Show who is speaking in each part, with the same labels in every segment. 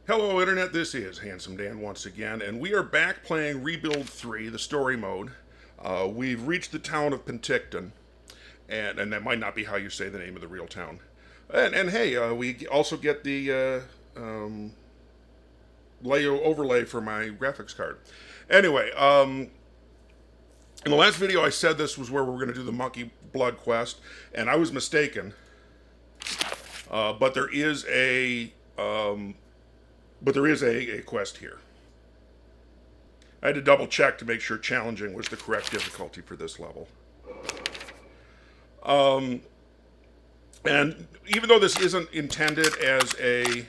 Speaker 1: Hello Internet, this is Handsome Dan once again, and we are back playing Rebuild 3, the story mode. We've reached the town of Penticton, and that might not be how you say the name of the real town. And hey, we also get the overlay for my graphics card. Anyway, in the last video I said this was where we were going to do the monkey blood quest, and I was mistaken. But there is a quest here. I had to double check to make sure challenging was the correct difficulty for this level. And even though this isn't intended as a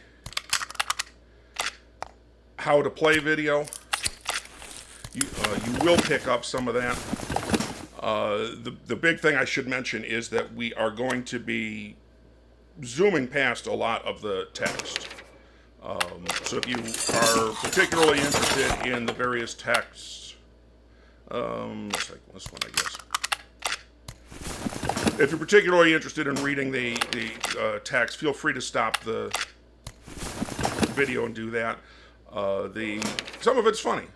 Speaker 1: how to play video, you will pick up some of that. The big thing I should mention is that we are going to be zooming past a lot of the text. So if you are particularly interested in the various texts, let's like this one, I guess. If you're particularly interested in reading the text, feel free to stop the video and do that. Some of it's funny.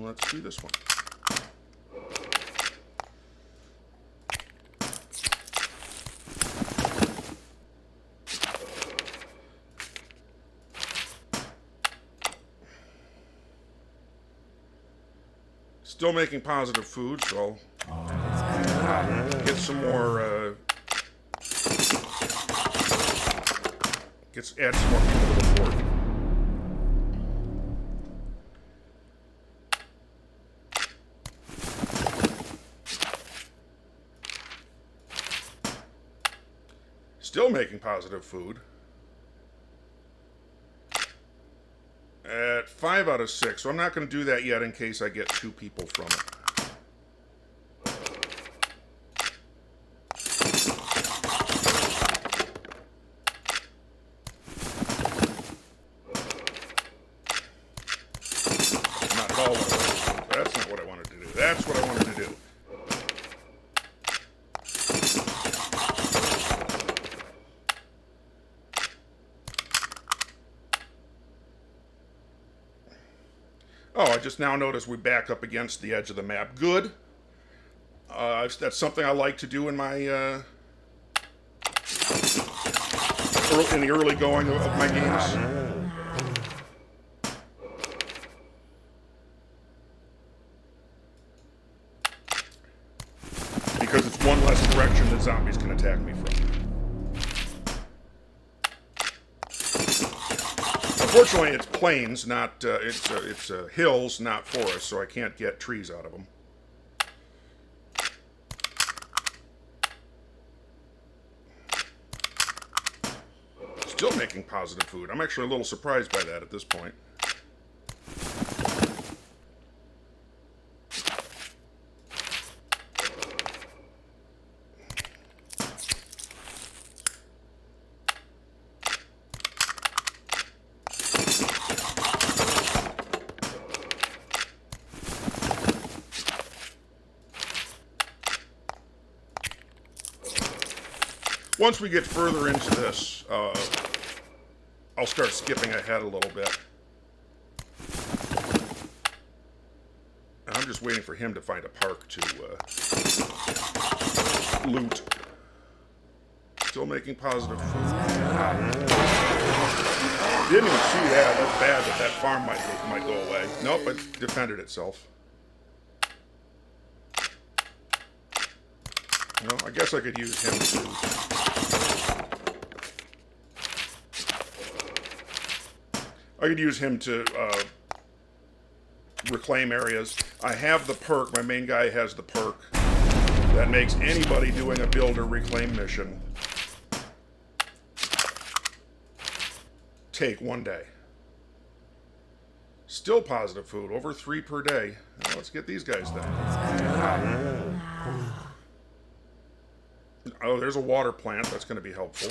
Speaker 1: Let's do this one. Still making positive food, so I'll get some more, add some more people to the board. Still making positive food. At 5 out of 6, so I'm not going to do that yet in case I get 2 people from it. Not at all what I wanted to do. That's not what I wanted to do. That's what I wanted to do. Oh, I just now noticed we back up against the edge of the map. Good. That's something I like to do in my in the early going of my games. Because it's one less direction that zombies can attack me from. Unfortunately, it's plains, not it's hills, not forests, so I can't get trees out of them. Still making positive food. I'm actually a little surprised by that at this point. Once we get further into this, I'll start skipping ahead a little bit. And I'm just waiting for him to find a park to loot. Still making positive food. Didn't even see that. That's bad that farm might go away. Nope, it defended itself. Well, I guess I could use him too. I could use him to reclaim areas. I have the perk, my main guy has the perk, that makes anybody doing a build or reclaim mission take 1 day. Still positive food, over 3 per day. Well, let's get these guys then. Oh, there's a water plant, that's going to be helpful.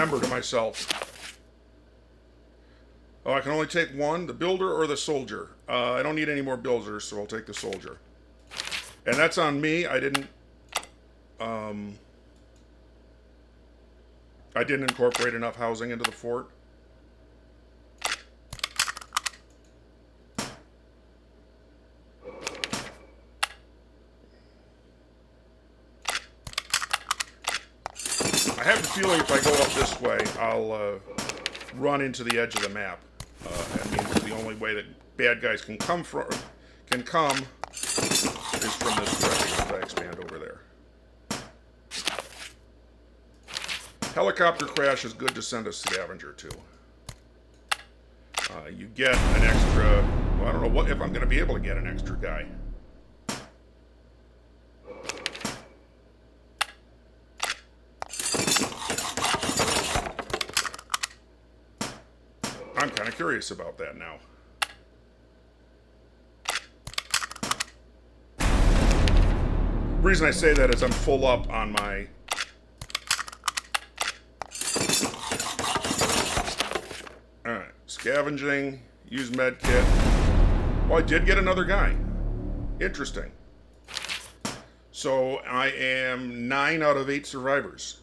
Speaker 1: remember to myself. Oh, I can only take one, the builder or the soldier. I don't need any more builders, so I'll take the soldier. And that's on me. I didn't incorporate enough housing into the fort. I have a feeling if I go up this way, I'll run into the edge of the map. That means the only way that bad guys can come is from this direction as I expand over there. Helicopter crash is good to send a scavenger to. You get an extra. Well, I don't know if I'm going to be able to get an extra guy. I'm kind of curious about that now. The reason I say that is I'm full up on my... Alright, scavenging, use medkit. Oh, I did get another guy. Interesting. So I am 9 out of 8 survivors.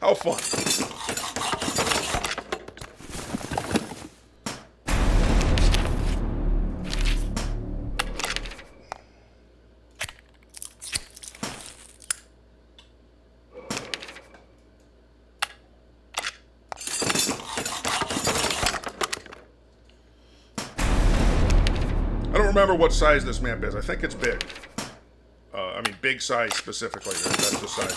Speaker 1: How fun. I don't remember what size this map is. I think it's big. I mean, big size specifically. That's the size.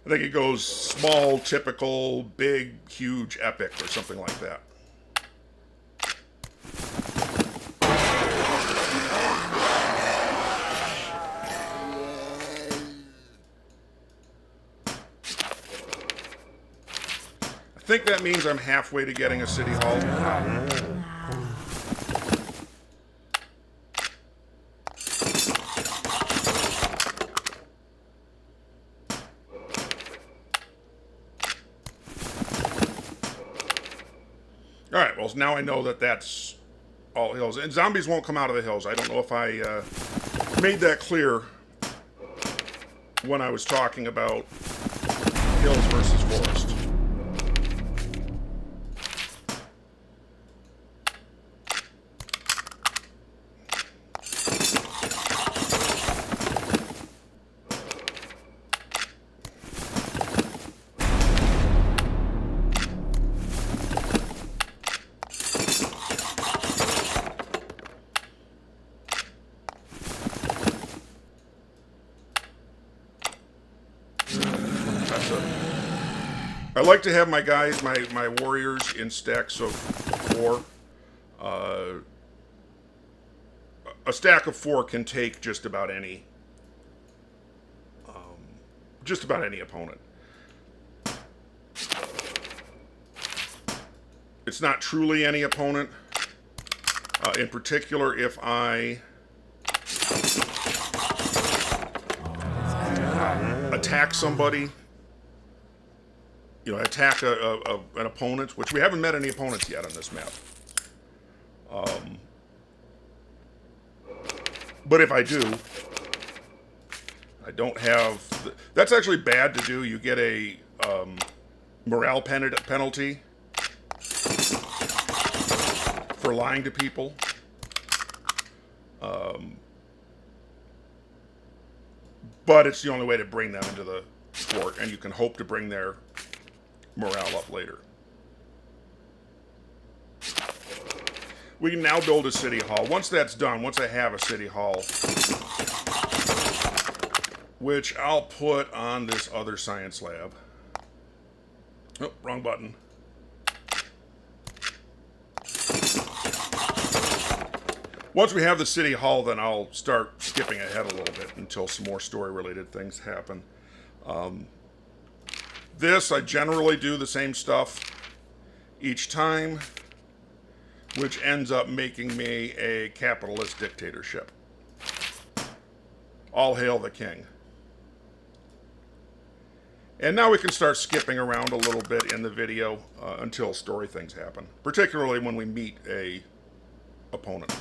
Speaker 1: I think it goes small, typical, big, huge, epic, or something like that. I think that means I'm halfway to getting a city hall. Alright, well, now I know that that's all hills. And zombies won't come out of the hills. I don't know if I made that clear when I was talking about hills versus forest. I like to have my guys, my warriors, in stacks of 4. A stack of 4 can take just about any opponent. It's not truly any opponent. In particular, if I attack somebody, attack an opponent, which we haven't met any opponents yet on this map. But if I do, I don't have... That's actually bad to do. You get a morale penalty for lying to people. But it's the only way to bring them into the fort, and you can hope to bring their morale up later. We can now build a city hall. Once that's done, once I have a city hall, which I'll put on this other science lab. Oh, wrong button. Once we have the city hall, then I'll start skipping ahead a little bit until some more story-related things happen. This, I generally do the same stuff each time. which ends up making me a capitalist dictatorship. All hail the king. And now we can start skipping around a little bit in the video until story things happen, particularly when we meet a opponent.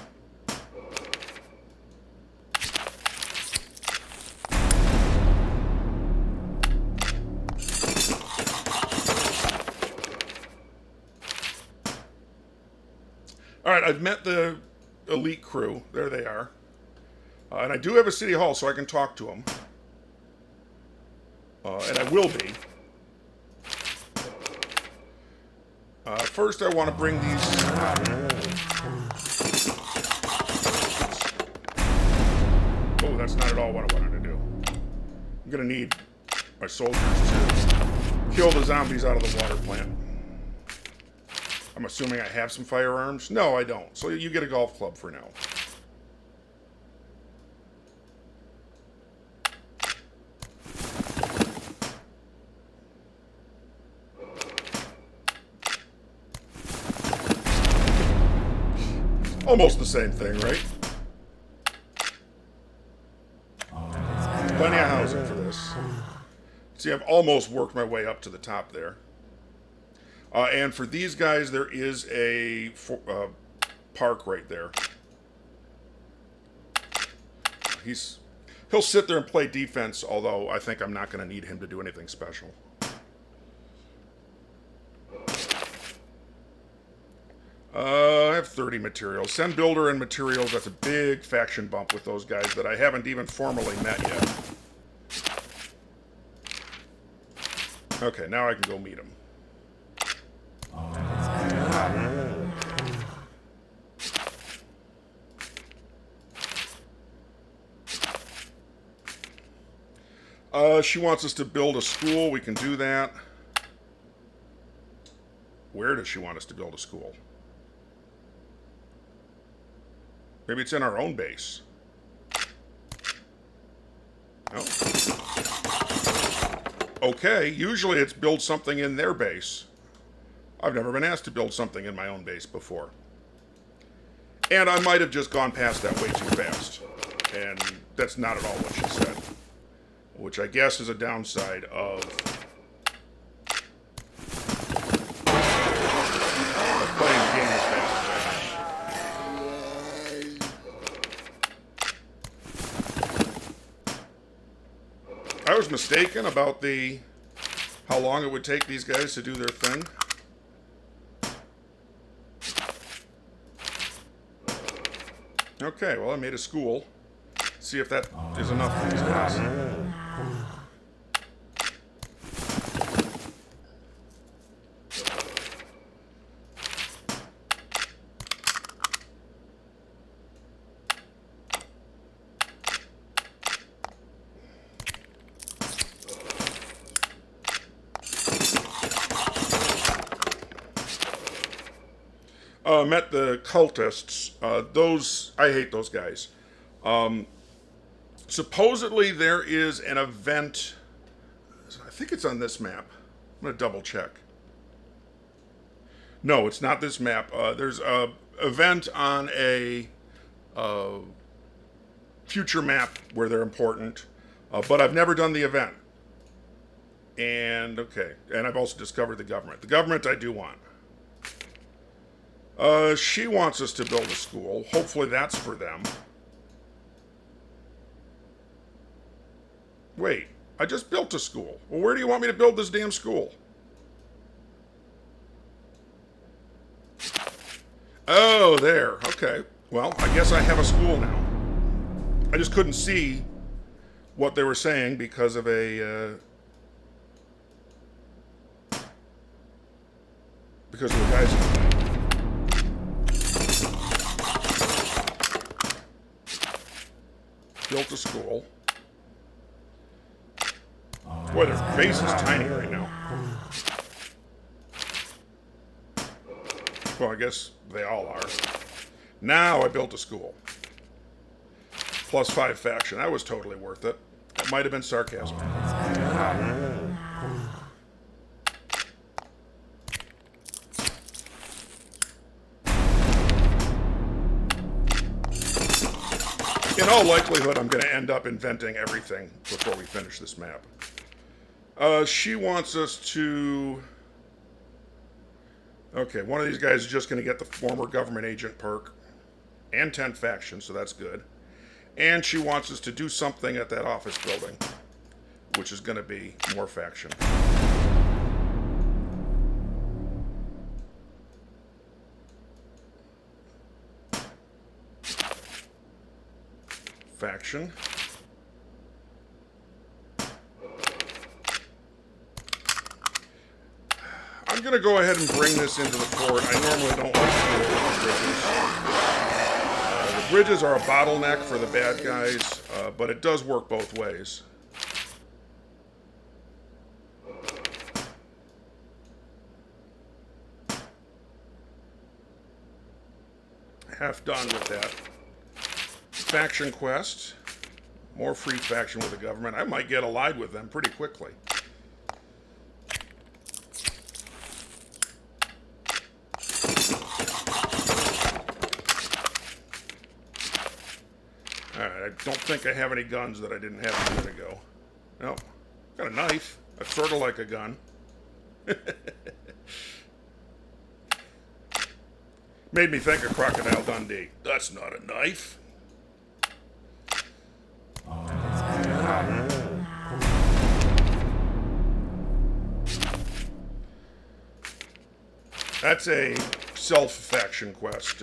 Speaker 1: All right, I've met the elite crew. There they are. And I do have a city hall, so I can talk to them. And I will be. First, I want to bring these... Oh, that's not at all what I wanted to do. I'm going to need my soldiers to kill the zombies out of the water plant. I'm assuming I have some firearms. No, I don't. So you get a golf club for now. Almost the same thing, right? Plenty of housing for this. See, I've almost worked my way up to the top there. And for these guys, there is a park right there. He'll sit there and play defense, although I think I'm not going to need him to do anything special. I have 30 materials. Send builder and materials. That's a big faction bump with those guys that I haven't even formally met yet. Okay, now I can go meet them. She wants us to build a school. We can do that. Where does she want us to build a school? Maybe it's in our own base. No. Okay, usually it's build something in their base. I've never been asked to build something in my own base before. And I might have just gone past that way too fast. And that's not at all what she said. Which I guess is a downside of playing the game as fast as I was mistaken about how long it would take these guys to do their thing. Okay, well, I made a school. See if that is enough for these guys. Met the cultists. I hate those guys. Supposedly there is an event. I think it's on this map. I'm going to double check. No, it's not this map. There's an event on a future map where they're important. But I've never done the event. And, okay. And I've also discovered the government. The government I do want. She wants us to build a school. Hopefully that's for them. Wait, I just built a school. Well, where do you want me to build this damn school? Oh, there. Okay. Well, I guess I have a school now. I just couldn't see what they were saying because of the guys in the thing. Built a school. Boy, their base is tiny right now. Well, I guess they all are. Now I built a school. +5 faction. That was totally worth it. That might have been sarcasm. In all likelihood, I'm going to end up inventing everything before we finish this map. She wants us to... Okay, one of these guys is just going to get the former government agent perk. And 10 factions, so that's good. And she wants us to do something at that office building, which is going to be more faction. Faction. I'm going to go ahead and bring this into the fort. I normally don't like to do it with the bridges. The bridges are a bottleneck for the bad guys, but it does work both ways. Half done with that. Faction quest. More free faction with the government. I might get allied with them pretty quickly. Alright, I don't think I have any guns that I didn't have a minute ago. Nope. Got a knife. That's sort of like a gun. Made me think of Crocodile Dundee. That's not a knife. That's a self-faction quest.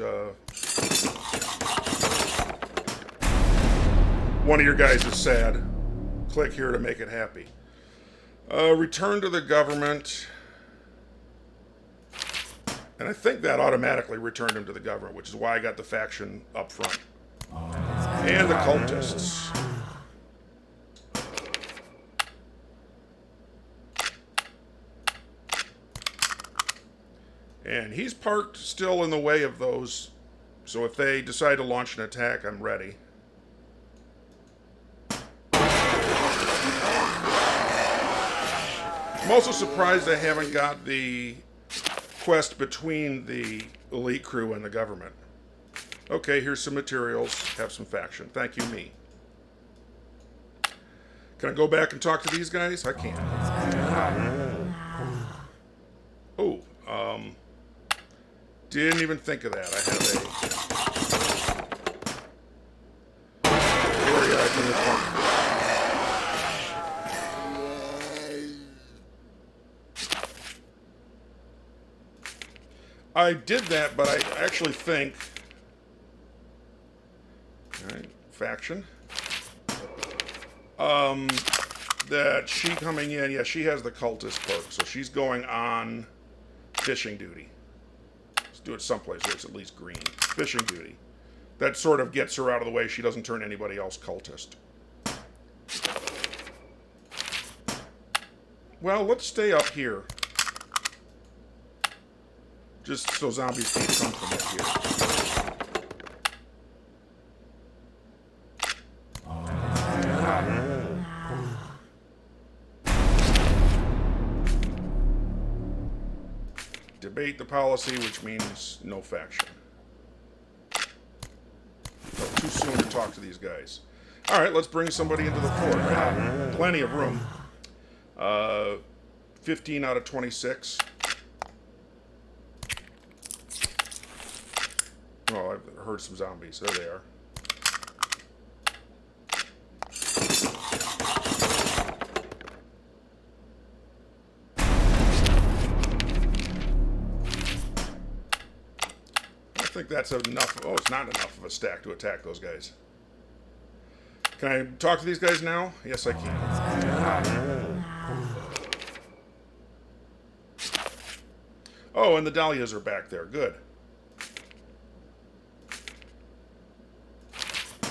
Speaker 1: One of your guys is sad. Click here to make it happy. Return to the government. And I think that automatically returned him to the government, which is why I got the faction up front. And the cultists. And he's parked still in the way of those. So if they decide to launch an attack, I'm ready. I'm also surprised I haven't got the quest between the elite crew and the government. Okay, here's some materials. Have some faction. Thank you, me. Can I go back and talk to these guys? I can. Oh, didn't even think of that. I have a area I can report. I did that, but I actually think... Alright, faction. That she coming in, yeah, she has the cultist perk, so she's going on fishing duty. Let's do it someplace where it's at least green. Fishing duty. That sort of gets her out of the way. She doesn't turn anybody else cultist. Well, let's stay up here. Just so zombies can't come from up here. Debate the policy, which means no faction. No, too soon to talk to these guys. Alright, let's bring somebody into the fort. I have plenty of room. 15 out of 26. Oh, I've heard some zombies. There they are. I think that's enough. Oh, it's not enough of a stack to attack those guys. Can I talk to these guys now? Yes, I can. Oh, and the Dahlias are back there. Good.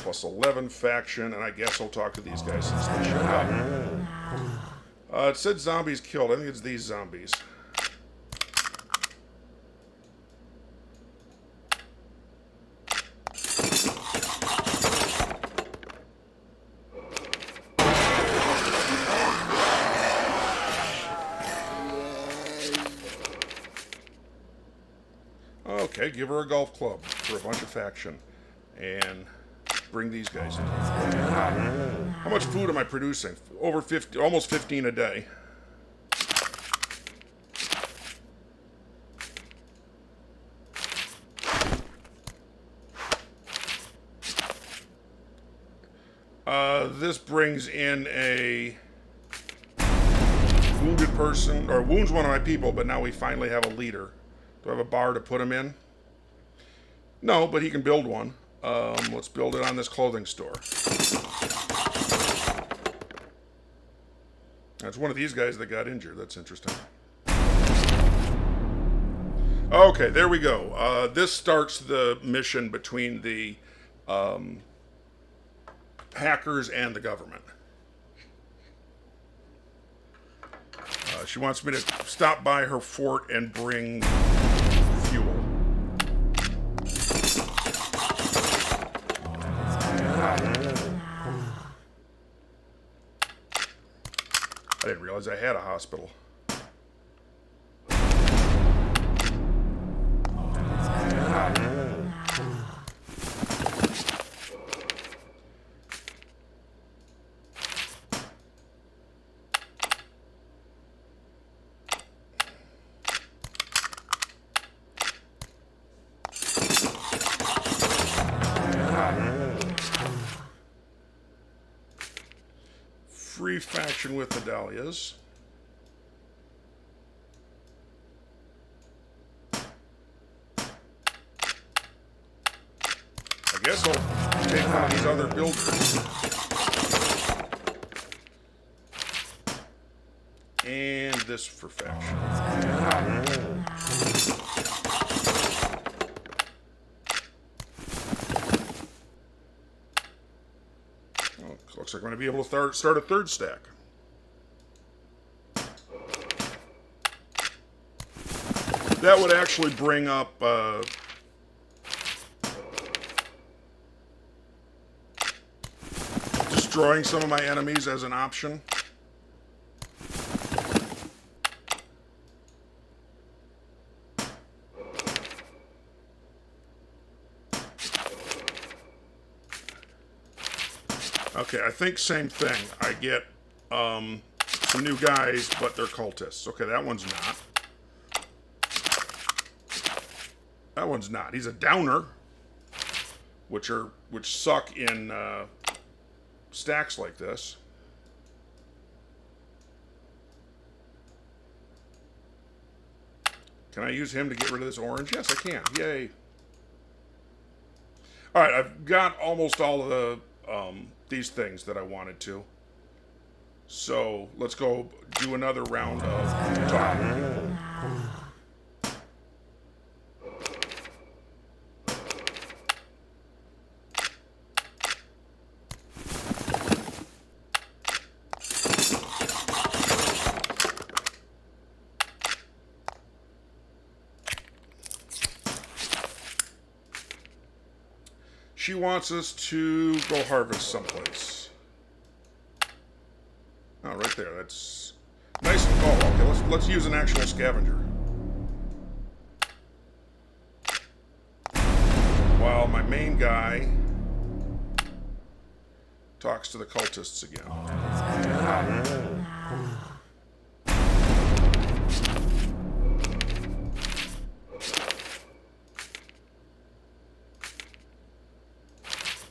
Speaker 1: Plus 11 faction, and I guess I'll talk to these guys since they showed up. It said zombies killed. I think it's these zombies. Okay, give her a golf club for a bunch of faction. And bring these guys in. How much food am I producing? Over 50, almost 15 a day. This brings in a wounded person, or wounds one of my people, but now we finally have a leader. Do I have a bar to put him in? No, but he can build one. Let's build it on this clothing store. That's one of these guys that got injured. That's interesting. Okay, there we go. This starts the mission between the hackers and the government. She wants me to stop by her fort and bring fuel. I didn't realize I had a hospital. Free faction with the Dahlias. I guess I'll take one of these other builders. And this for faction. Looks like I'm going to be able to start a third stack. That would actually bring up destroying some of my enemies as an option. Okay, I think same thing. I get some new guys, but they're cultists. Okay, that one's not. That one's not. He's a downer, which suck in stacks like this. Can I use him to get rid of this orange? Yes, I can. Yay. All right, I've got almost all of the these things that I wanted to. So let's go do another round of talking. She wants us to go harvest someplace. Oh, right there. That's nice and oh, okay. Let's use an actual scavenger. While my main guy talks to the cultists again.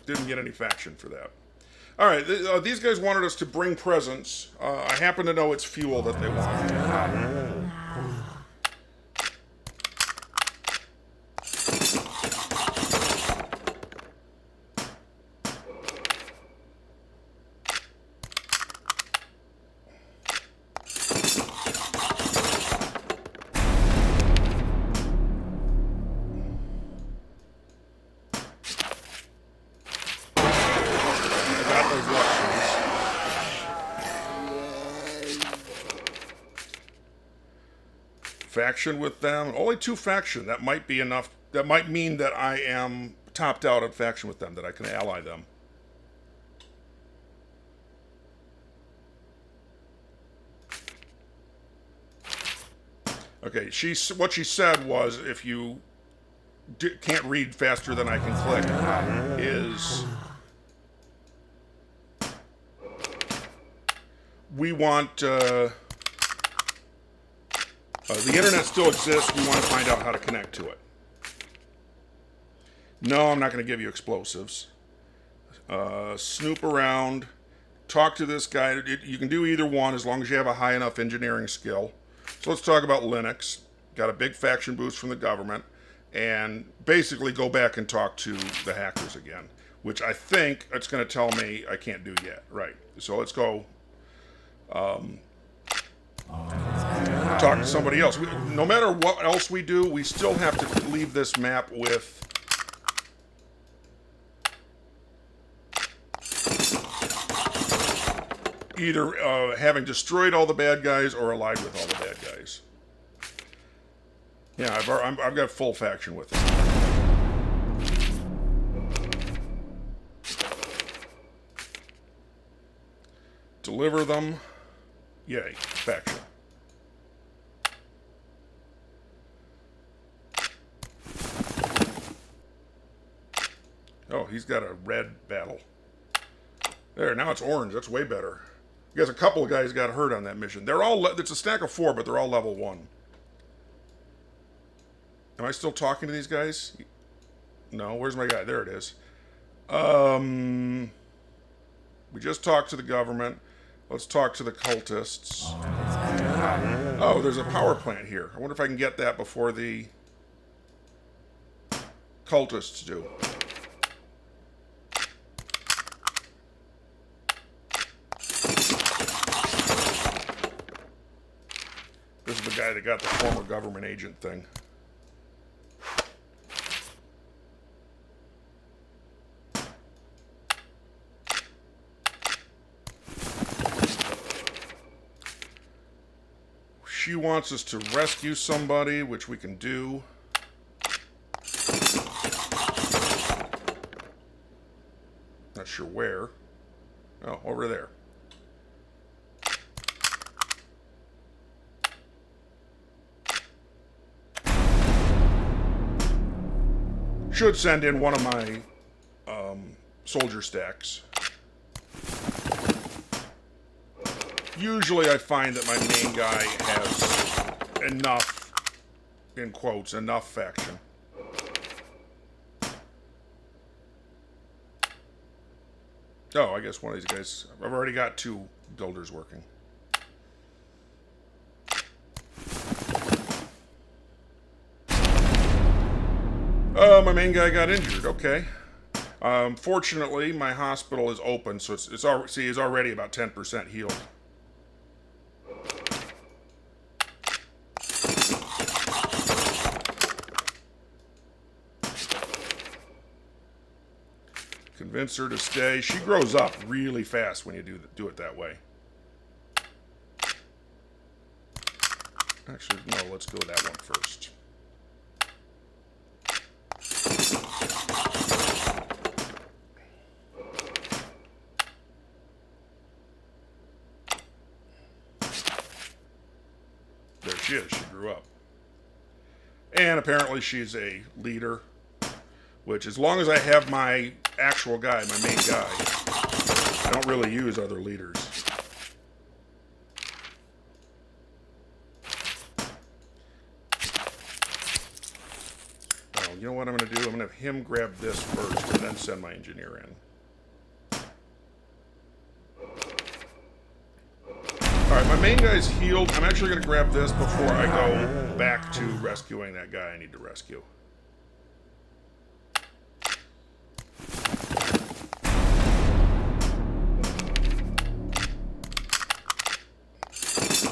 Speaker 1: Didn't get any faction for that. All right, these guys wanted us to bring presents. I happen to know it's fuel that they want. Faction with them. Only 2 faction. That might be enough. That might mean that I am topped out at faction with them, that I can ally them. Okay, what she said was, if you can't read faster than I can click, is we want the internet still exists. We want to find out how to connect to it. No, I'm not going to give you explosives. Snoop around. Talk to this guy. You can do either one as long as you have a high enough engineering skill. So let's talk about Linux. Got a big faction boost from the government. And basically go back and talk to the hackers again, which I think it's going to tell me I can't do yet. Right. So let's go talk to somebody else. No matter what else we do, we still have to leave this map with either having destroyed all the bad guys or allied with all the bad guys. Yeah, I've got full faction with it. Deliver them. Yay, faction. Oh, he's got a red battle. There, now it's orange. That's way better. Because a couple of guys got hurt on that mission. They're all, it's a stack of 4, but they're all level 1. Am I still talking to these guys? No, where's my guy? There it is. We just talked to the government. Let's talk to the cultists. Oh, there's a power plant here. I wonder if I can get that before the cultists do. This is the guy that got the former government agent thing. She wants us to rescue somebody, which we can do. Not sure where. Oh, over there. Should send in one of my soldier stacks. Usually I find that my main guy has enough, in quotes, enough faction. Oh, I guess one of these guys, I've already got 2 builders working. My main guy got injured, okay. Fortunately, my hospital is open, so it's already about 10% healed. Convince her to stay. She grows up really fast when you do it that way. Actually, no, let's go that one first. There she is. She grew up. And apparently she's a leader, which as long as I have my actual guy, my main guy, I don't really use other leaders. Oh, you know what I'm going to do? I'm going to have him grab this first and then send my engineer in. Alright, my main guy's healed. I'm actually going to grab this before I go back to rescuing that guy I need to rescue.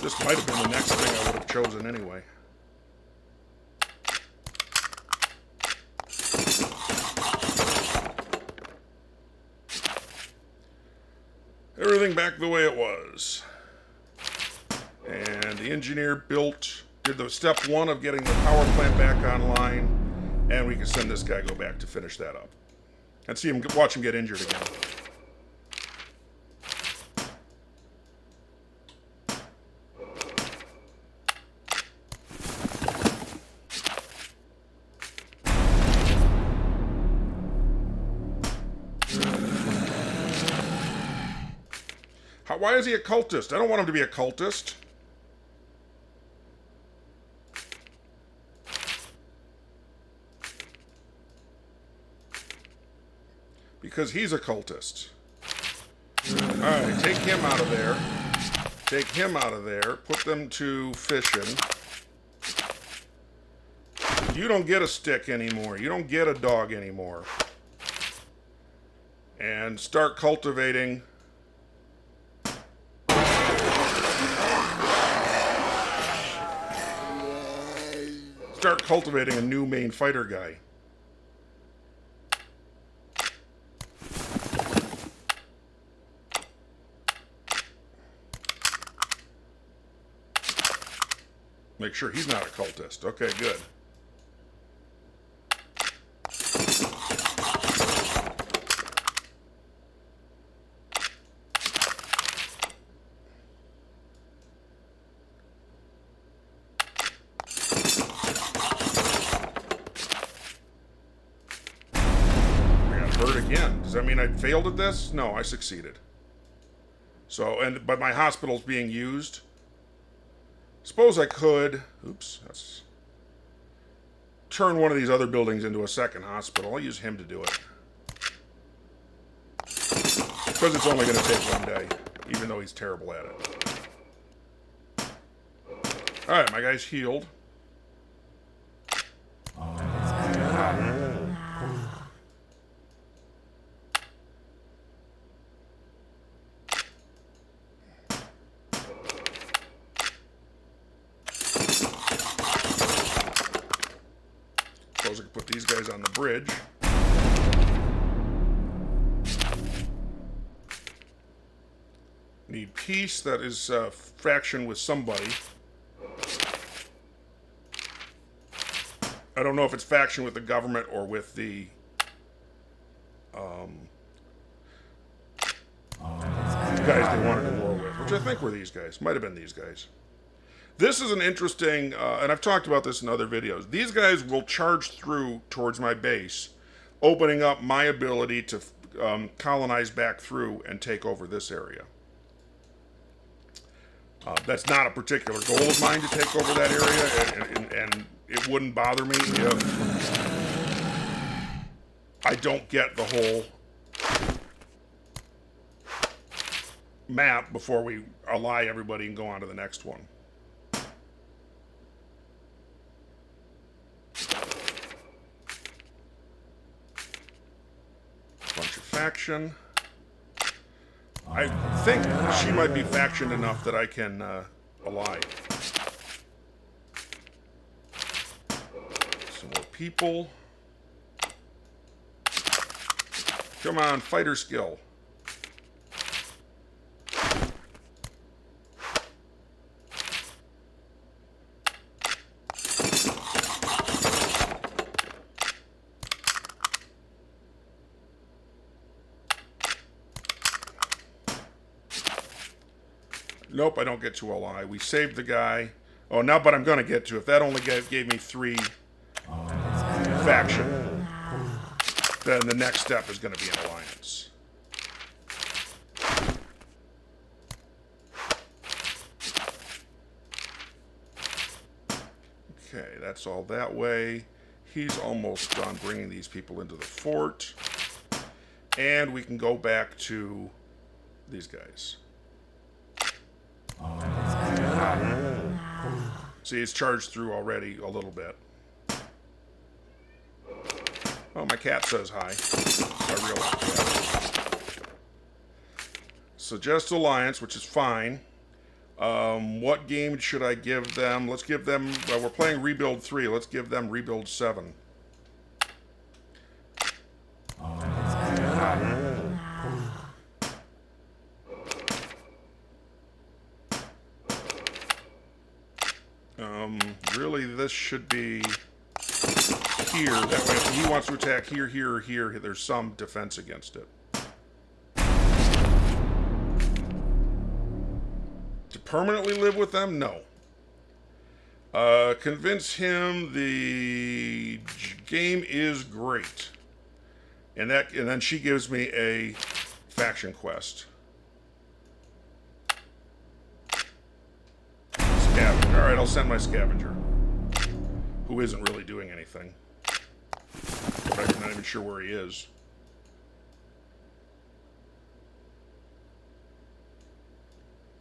Speaker 1: This might have been the next thing I would have chosen anyway. Everything back the way it was. And the engineer did the step 1 of getting the power plant back online, and we can send this guy go back to finish that up. And watch him get injured again. Why is he a cultist? I don't want him to be a cultist. Because he's a cultist. Alright, take him out of there. Take him out of there. Put them to fishing. You don't get a stick anymore. You don't get a dog anymore. And start cultivating. Start cultivating a new main fighter guy. Make sure he's not a cultist. Okay, good. I got hurt again. Does that mean I failed at this? No, I succeeded. So, but my hospital's being used. Suppose I could, oops, that's, turn one of these other buildings into a second hospital. I'll use him to do it. Because it's only going to take one day, even though he's terrible at it. Alright, my guy's healed. Suppose I could put these guys on the bridge. Need peace. That is faction with somebody. I don't know if it's faction with the government or with the guys they wanted to war with, which I think were these guys. Might have been these guys. This is an interesting, and I've talked about this in other videos. These guys will charge through towards my base, opening up my ability to colonize back through and take over this area. That's not a particular goal of mine to take over that area, and it wouldn't bother me if I don't get the whole map before we ally everybody and go on to the next one. Bunch of faction. I think she might be factioned enough that I can ally. Some more people. Come on, fighter skill. Nope, I don't get to ally. We saved the guy. Oh, now, but I'm going to get to. If that only gave me 3 faction, then the next step is going to be an alliance. Okay, that's all that way. He's almost done bringing these people into the fort. And we can go back to these guys. See, it's charged through already a little bit. Oh, my cat says hi. I realize that. Suggest alliance, which is fine. What game should I give them? Let's give them... Well, we're playing Rebuild 3. Let's give them Rebuild 7. Really, this should be here. That way, if he wants to attack here, here, or here, there's some defense against it. To permanently live with them? No. Convince him the game is great. And then she gives me a faction quest. Alright, I'll send my scavenger. Who isn't really doing anything. I'm not even sure where he is.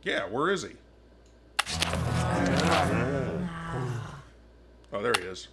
Speaker 1: Yeah, where is he? Oh, there he is.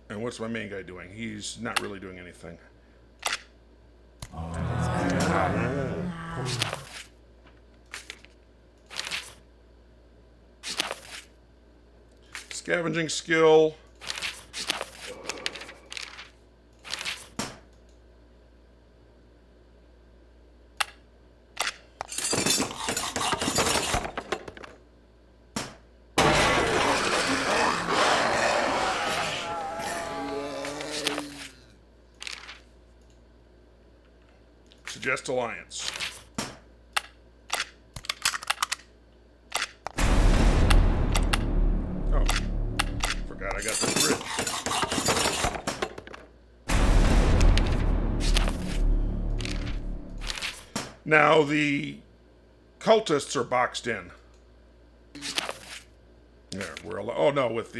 Speaker 1: And what's my main guy doing? He's not really doing anything. Scavenging skill. Suggest alliance. Oh, forgot I got this bridge. Now the cultists are boxed in. There, we're oh no, with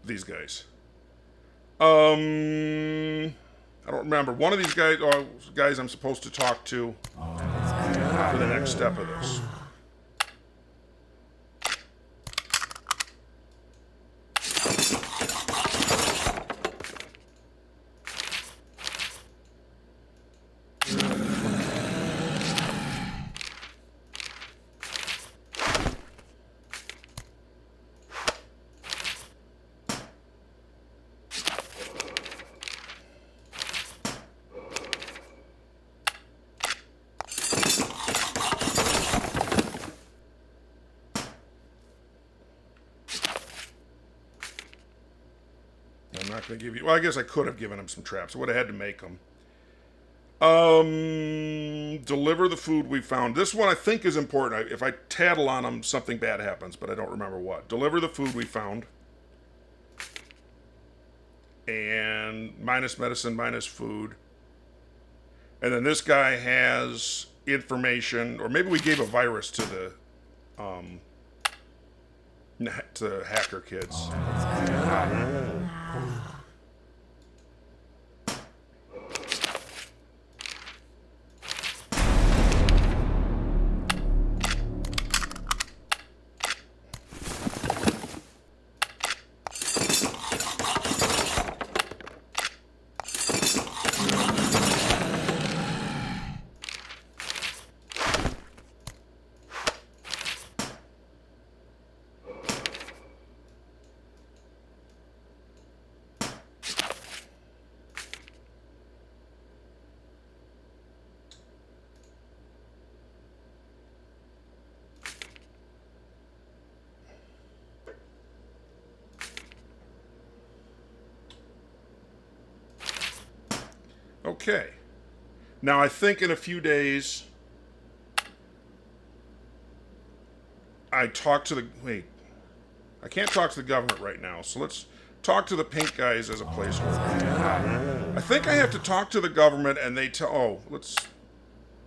Speaker 1: these guys. I don't remember. One of these guys I'm supposed to talk to for the next step of this. I'm not going to give you... Well, I guess I could have given him some traps. I would have had to make them. Deliver the food we found. This one I think is important. If I tattle on him, something bad happens, but I don't remember what. Deliver the food we found. And minus medicine, minus food. And then this guy has information, or maybe we gave a virus to the hacker kids. Okay. Now, I think in a few days, I talk to the... Wait. I can't talk to the government right now, so let's talk to the pink guys as a placeholder. I think I have to talk to the government and they tell... Oh, let's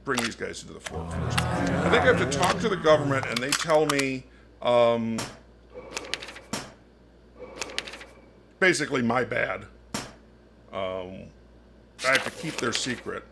Speaker 1: bring these guys into the fort first. I think I have to talk to the government and they tell me... basically, my bad. I have to keep their secret.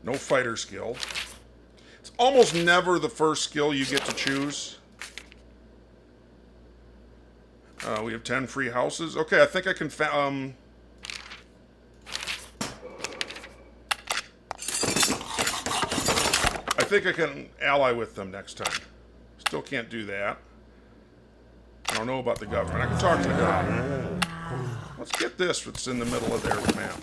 Speaker 1: No fighter skill. It's almost never the first skill you get to choose. We have 10 free houses. Okay, I think I can I think I can ally with them next time. Still can't do that. I don't know about the government. I can talk to the government. Let's get this that's in the middle of their map.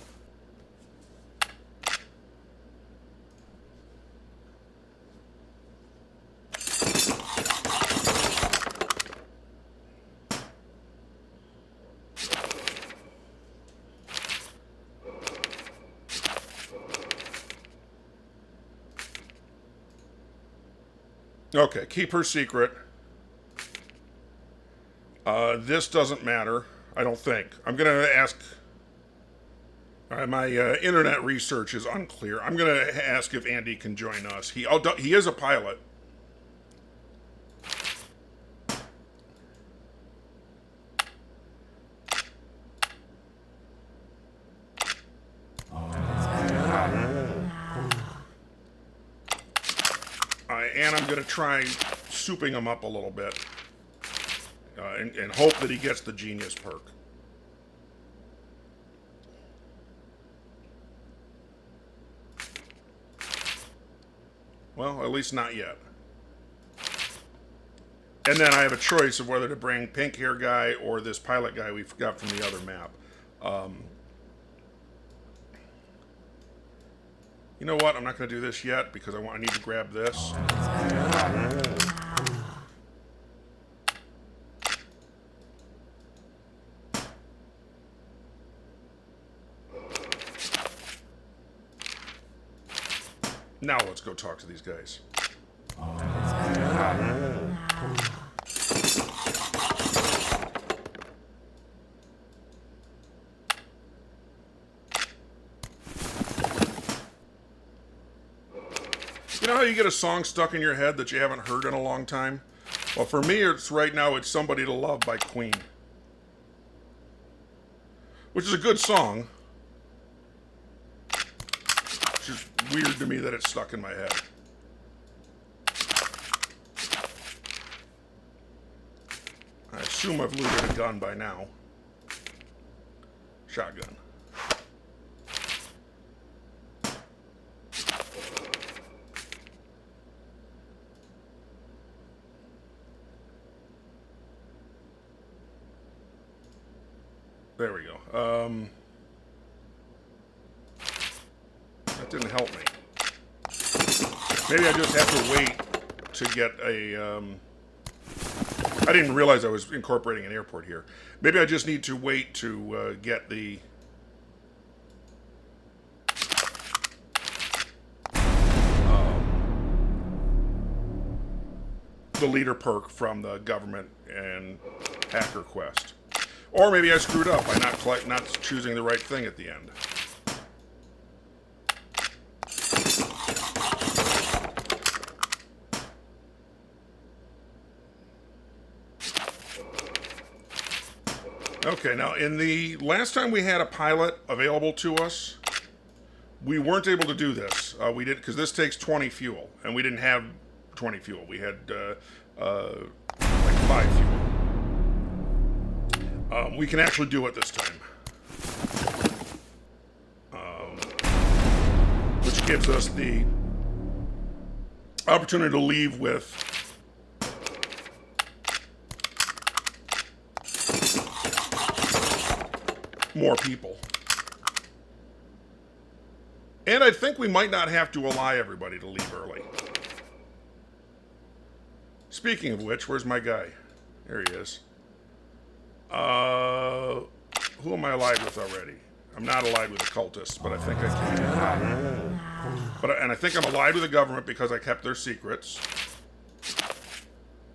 Speaker 1: Okay, keep her secret. This doesn't matter, I don't think. I'm going to ask... my internet research is unclear. I'm going to ask if Andy can join us. He is a pilot. And I'm going to try souping him up a little bit. And hope that he gets the genius perk. Well, at least not yet. And then I have a choice of whether to bring pink hair guy or this pilot guy we got from the other map. You know what? I'm not going to do this yet because I need to grab this. Now let's go talk to these guys. You know how you get a song stuck in your head that you haven't heard in a long time? Well, for me, right now, it's Somebody to Love by Queen. Which is a good song. It's just weird to me that it's stuck in my head. I assume I've looted a gun by now. Shotgun. There we go. That didn't help me. Maybe I just have to wait to get a... I didn't realize I was incorporating an airport here. Maybe I just need to wait to get the... the leader perk from the government and hacker quest. Or maybe I screwed up by not choosing the right thing at the end. Okay, now in the last time we had a pilot available to us, we weren't able to do this. We did because this takes 20 fuel, and we didn't have 20 fuel. We had like 5 fuel. We can actually do it this time. Which gives us the opportunity to leave with more people. And I think we might not have to ally everybody to leave early. Speaking of which, where's my guy? There he is. Who am I allied with already? I'm not allied with the cultists, but I think I can. And I think I'm allied with the government because I kept their secrets.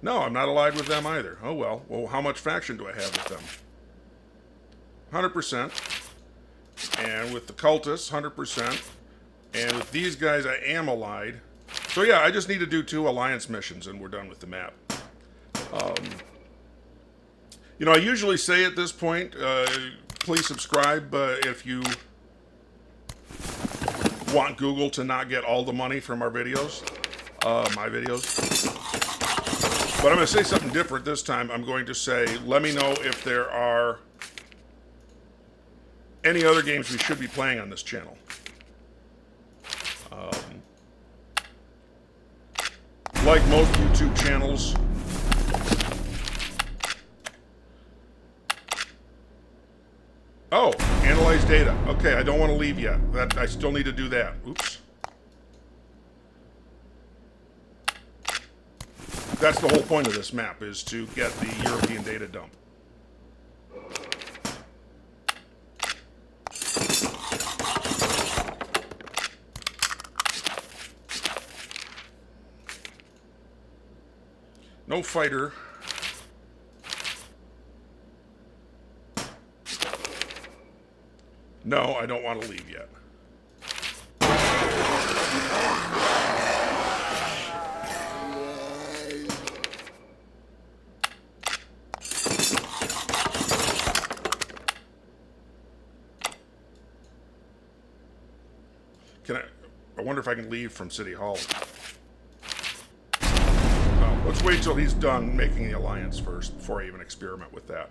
Speaker 1: No, I'm not allied with them either. Oh well. Well, how much faction do I have with them? 100%. And with the cultists, 100%. And with these guys, I am allied. So yeah, I just need to do 2 alliance missions and we're done with the map. You know, I usually say at this point, please subscribe if you want Google to not get all the money from our videos, my videos. But I'm going to say something different this time. I'm going to say, let me know if there are any other games we should be playing on this channel. Like most YouTube channels, oh, analyze data. Okay, I don't want to leave yet. I still need to do that. Oops. That's the whole point of this map, is to get the European data dump. No fighter. No, I don't want to leave yet. I wonder if I can leave from City Hall. Oh, let's wait till he's done making the alliance first before I even experiment with that.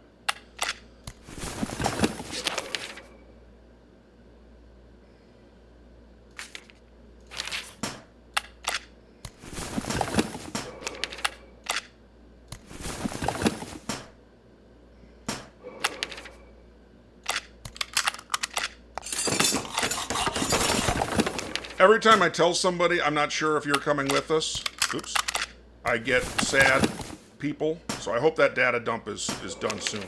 Speaker 1: Every time I tell somebody I'm not sure if you're coming with us, oops, I get sad people. So I hope that data dump is done soon.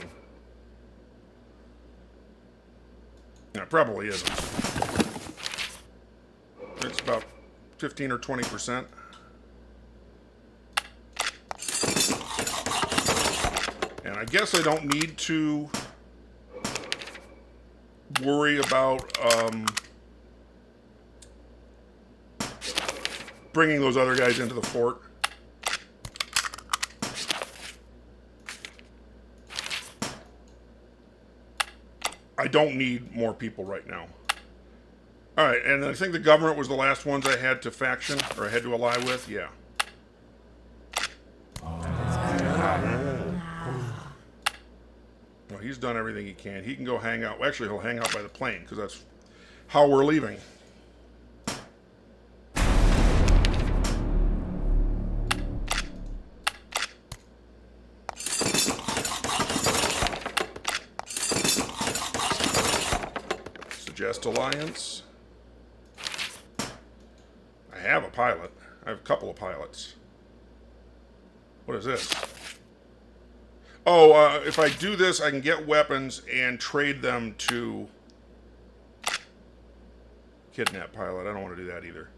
Speaker 1: It probably isn't. It's about 15 or 20%. And I guess I don't need to worry about bringing those other guys into the fort. I don't need more people right now. All right, and I think the government was the last ones I had to faction, or I had to ally with. Yeah. Well, he's done everything he can. He can go hang out. Well, actually, he'll hang out by the plane, because that's how we're leaving. Suggest alliance. I have a pilot. I have a couple of pilots. What is this? Oh, if I do this, I can get weapons and trade them to kidnap pilot. I don't want to do that either.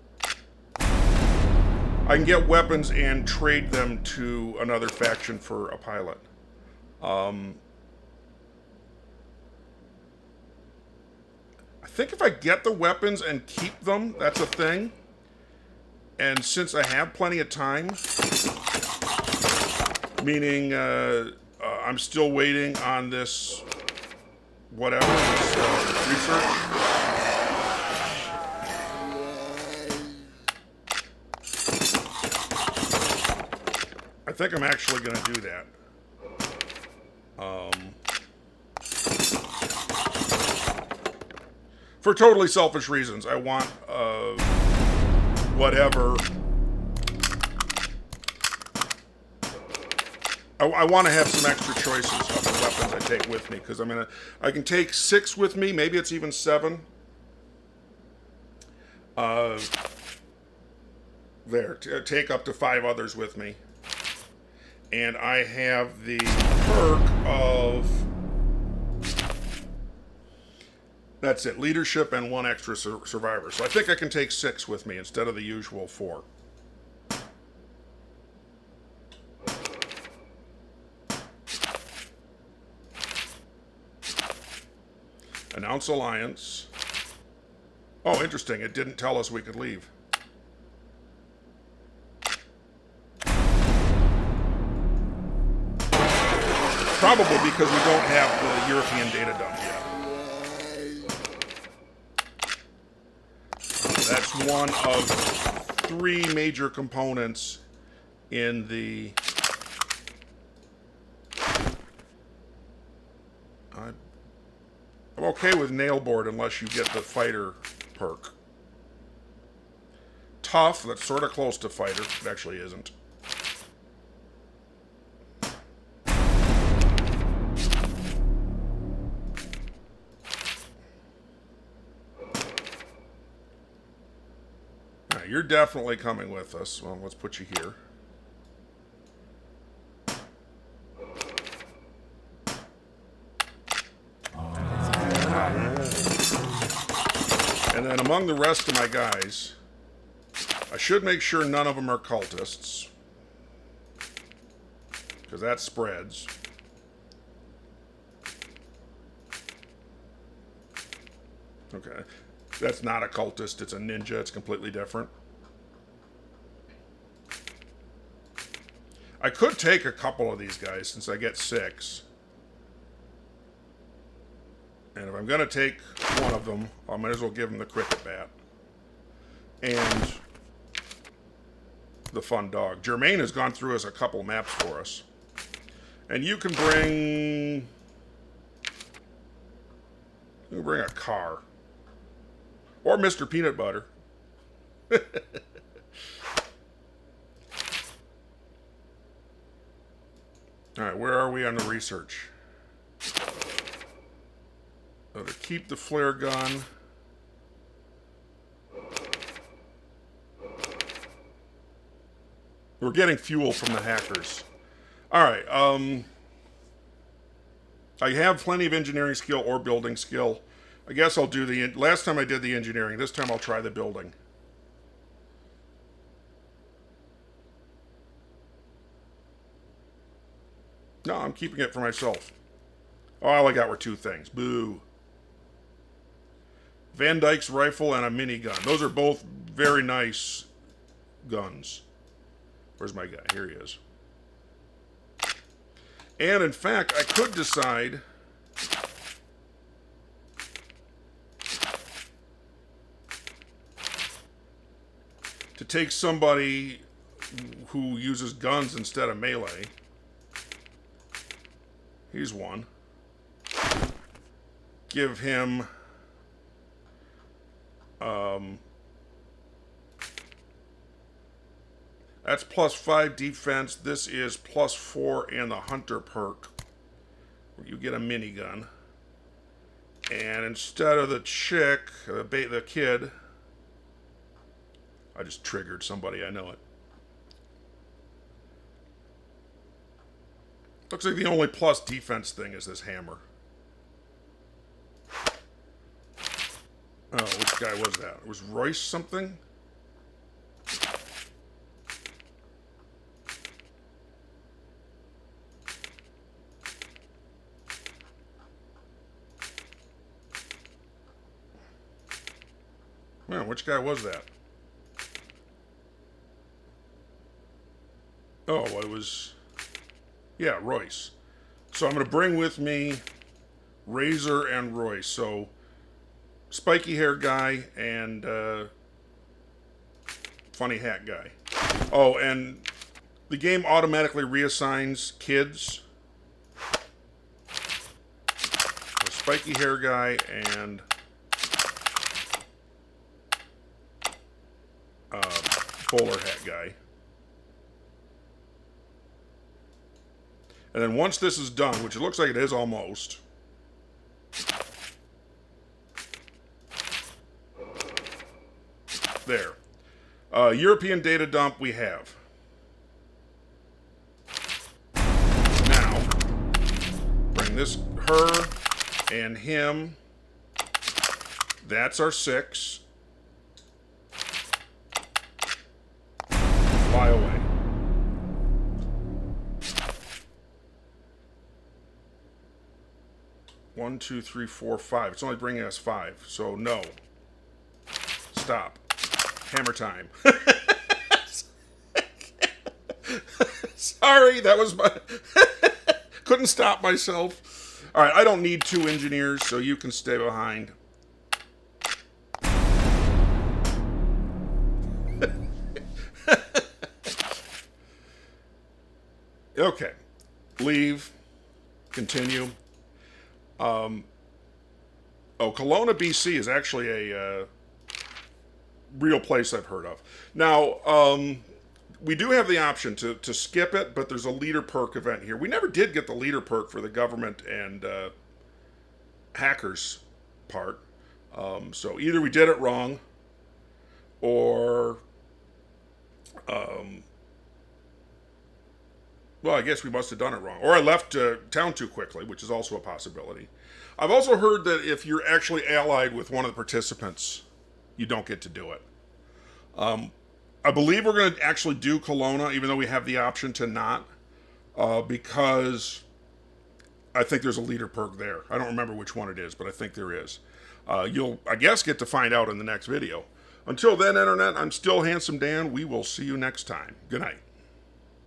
Speaker 1: I can get weapons and trade them to another faction for a pilot. I think if I get the weapons and keep them, that's a thing. And since I have plenty of time, meaning I'm still waiting on this, whatever, this research. I think I'm actually going to do that. For totally selfish reasons. I want whatever. I want to have some extra choices of the weapons I take with me, because I can take 6 with me. Maybe it's even 7. Take up to 5 others with me. And I have the perk of, that's it, leadership and 1 extra survivor. So I think I can take 6 with me instead of the usual 4. Announce alliance. Oh, interesting. It didn't tell us we could leave. Probably because we don't have the European data dump yet. That's one of 3 major components in the okay with nailboard unless you get the fighter perk. Tough, that's sort of close to fighter. It actually isn't. Alright, you're definitely coming with us. Well, let's put you here. And then among the rest of my guys, I should make sure none of them are cultists, because that spreads. Okay. That's not a cultist, it's a ninja, it's completely different. I could take a couple of these guys since I get 6. And if I'm going to take one of them, I might as well give him the cricket bat. And the fun dog. Jermaine has gone through us a couple maps for us. And you can bring... You can bring a car. Or Mr. Peanut Butter. Alright, where are we on the research? To keep the flare gun. We're getting fuel from the hackers. Alright, I have plenty of engineering skill or building skill. I guess I'll do the... Last time I did the engineering. This time I'll try the building. No, I'm keeping it for myself. Oh, all I got were 2 things. Boo. Van Dyke's rifle and a minigun. Those are both very nice guns. Where's my guy? Here he is. And in fact, I could decide to take somebody who uses guns instead of melee. He's one. Give him that's +5 defense. This is +4 and the hunter perk. You get a minigun. And instead of the chick, the kid, I just triggered somebody, I know it. Looks like the only plus defense thing is this hammer. Oh, which guy was that? It was Royce something? Man, which guy was that? Oh, it was... Yeah, Royce. So I'm going to bring with me Razor and Royce. So, spiky hair guy and funny hat guy. Oh, and the game automatically reassigns kids. So spiky hair guy and bowler hat guy. And then once this is done, which it looks like it is almost, there. European data dump we have. Now, bring this, her, and him. That's our 6. Fly away. One, 2, 3, 4, 5. It's only bringing us 5, so no. Stop. Hammer time. Sorry, that was my... Couldn't stop myself. Alright, I don't need 2 engineers, so you can stay behind. Okay. Leave. Continue. Oh, Kelowna, BC is actually a real place I've heard of. Now, we do have the option to skip it, but there's a leader perk event here. We never did get the leader perk for the government and hackers part. So either we did it wrong, or well, I guess we must have done it wrong, or I left town too quickly, which is also a possibility. I've also heard that if you're actually allied with one of the participants, you don't get to do it. I believe we're going to actually do Kelowna, even though we have the option to not, because I think there's a leader perk there. I don't remember which one it is, but I think there is. You'll, I guess, get to find out in the next video. Until then, Internet, I'm still Handsome Dan. We will see you next time. Good night.